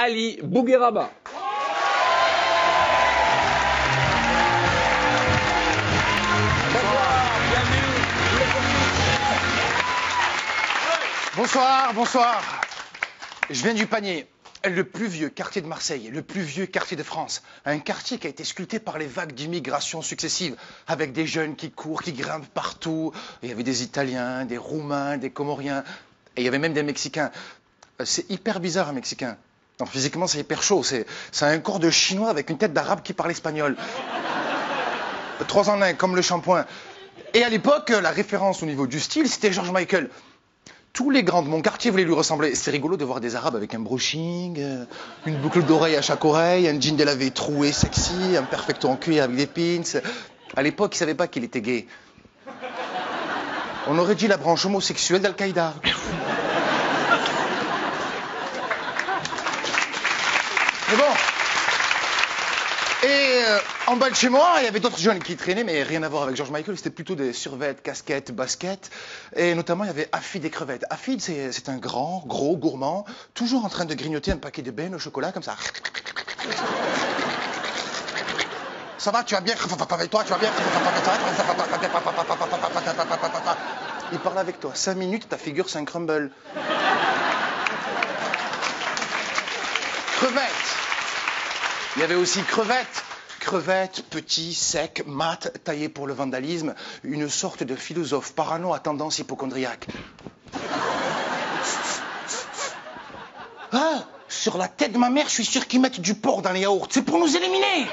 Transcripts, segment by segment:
Ali Bougueraba. Bonsoir, bonsoir. Je viens du Panier, le plus vieux quartier de Marseille, le plus vieux quartier de France. Un quartier qui a été sculpté par les vagues d'immigration successives, avec des jeunes qui courent, qui grimpent partout. Il y avait des Italiens, des Roumains, des Comoriens, et il y avait même des Mexicains. C'est hyper bizarre, un Mexicain. Non, physiquement, c'est hyper chaud. C'est un corps de Chinois avec une tête d'Arabe qui parle espagnol. 3 en 1, comme le shampoing. Et à l'époque, la référence au niveau du style, c'était George Michael. Tous les grands de mon quartier voulaient lui ressembler. C'est rigolo de voir des Arabes avec un brushing, une boucle d'oreille à chaque oreille, un jean délavé troué sexy, un perfecto en cuir avec des pins. À l'époque, ils ne savaient pas qu'il était gay. On aurait dit la branche homosexuelle d'Al-Qaïda. Mais bon. Et en bas de chez moi, il y avait d'autres jeunes qui traînaient, mais rien à voir avec George Michael. C'était plutôt des survêtements, casquettes, baskets. Et notamment, il y avait Afid et crevettes. Afid, c'est un grand, gros gourmand, toujours en train de grignoter un paquet de bennes au chocolat, comme ça. Ça va, tu vas bien? Avec toi, tu vas bien? Il parle avec toi. 5 minutes, ta figure, c'est un crumble. Crevettes. Il y avait aussi crevettes. Crevettes, petit, sec, mat, taillé pour le vandalisme. Une sorte de philosophe parano à tendance hypocondriaque. Ah, sur la tête de ma mère, je suis sûr qu'ils mettent du porc dans les yaourts. C'est pour nous éliminer.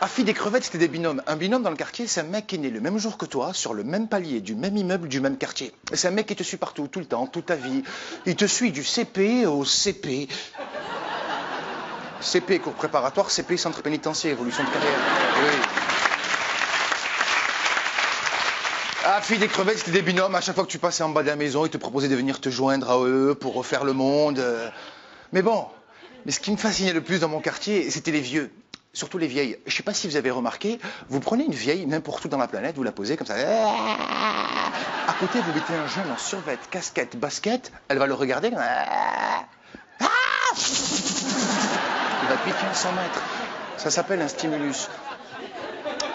Afid et crevettes, c'était des binômes. Un binôme dans le quartier, c'est un mec qui est né le même jour que toi, sur le même palier, du même immeuble, du même quartier. C'est un mec qui te suit partout, tout le temps, toute ta vie. Il te suit du CP au CP. CP, cours préparatoire, CP, centre pénitentiaire, évolution de carrière. Oui. Afid et crevettes, c'était des binômes. À chaque fois que tu passais en bas de la maison, ils te proposaient de venir te joindre à eux pour refaire le monde. Mais bon, ce qui me fascinait le plus dans mon quartier, c'était les vieux. Surtout les vieilles. Je ne sais pas si vous avez remarqué, vous prenez une vieille n'importe où dans la planète, vous la posez comme ça. À côté, vous mettez un jeune en survêt, casquette, basket, elle va le regarder. Il va piquer à 100 mètres. Ça s'appelle un stimulus.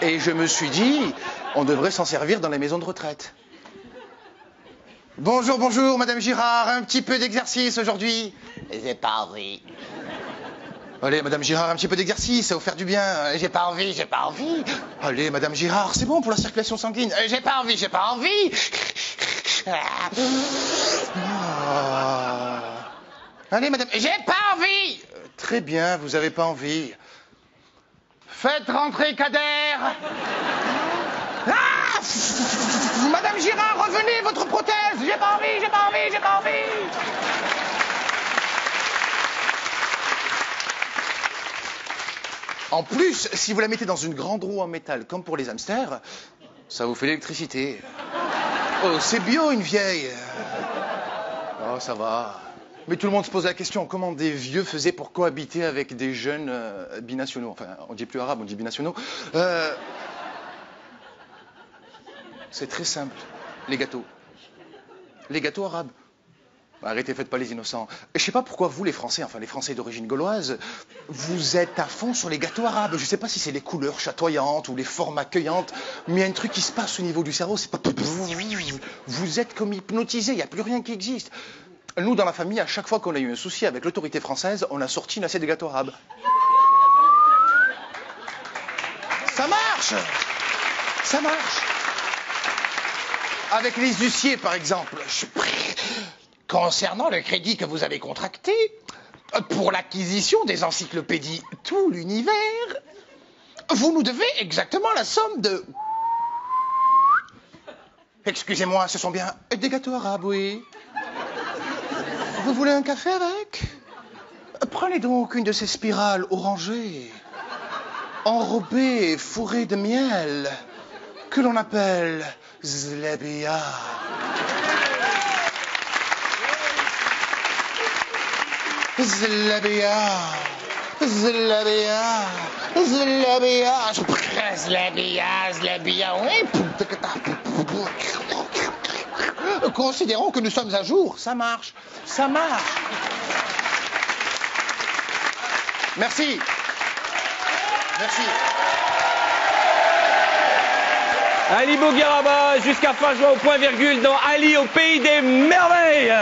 Et je me suis dit, on devrait s'en servir dans les maisons de retraite. Bonjour, bonjour, Madame Girard, un petit peu d'exercice aujourd'hui. J'ai pas envie. Allez, Madame Girard, un petit peu d'exercice, ça va vous faire du bien. J'ai pas envie, j'ai pas envie. Allez, Madame Girard, c'est bon pour la circulation sanguine. J'ai pas envie, j'ai pas envie. Allez, Madame... J'ai pas envie. Très bien, vous avez pas envie. Faites rentrer Kader. Madame Girard, revenez, votre prothèse. J'ai pas envie, j'ai pas envie, j'ai pas envie. En plus, si vous la mettez dans une grande roue en métal, comme pour les hamsters, ça vous fait l'électricité. Oh, c'est bio, une vieille. Oh, ça va. Mais tout le monde se pose la question, comment des vieux faisaient pour cohabiter avec des jeunes binationaux? Enfin, on dit plus arabe, on dit binationaux. C'est très simple. Les gâteaux. Les gâteaux arabes. Arrêtez, faites pas les innocents. Je sais pas pourquoi vous, les Français, enfin les Français d'origine gauloise, vous êtes à fond sur les gâteaux arabes. Je sais pas si c'est les couleurs chatoyantes ou les formes accueillantes, mais il y a un truc qui se passe au niveau du cerveau, c'est pas... Vous êtes comme hypnotisés, il n'y a plus rien qui existe. Nous, dans la famille, à chaque fois qu'on a eu un souci avec l'autorité française, on a sorti une assiette de gâteaux arabes. Ça marche! Ça marche! Avec les huissiers, par exemple. Concernant le crédit que vous avez contracté pour l'acquisition des encyclopédies Tout l'univers, vous nous devez exactement la somme de... Excusez-moi, ce sont bien des gâteaux arabes, oui. Vous voulez un café avec? Prenez donc une de ces spirales orangées, enrobées et fourrées de miel, que l'on appelle zlebia. Zlebia, zlebia, zlebia. Zlebia, oui. Considérons que nous sommes à jour, ça marche, ça marche. Merci. Merci. Ali Bougueraba, jusqu'à fin juin au point virgule dans Ali au pays des merveilles.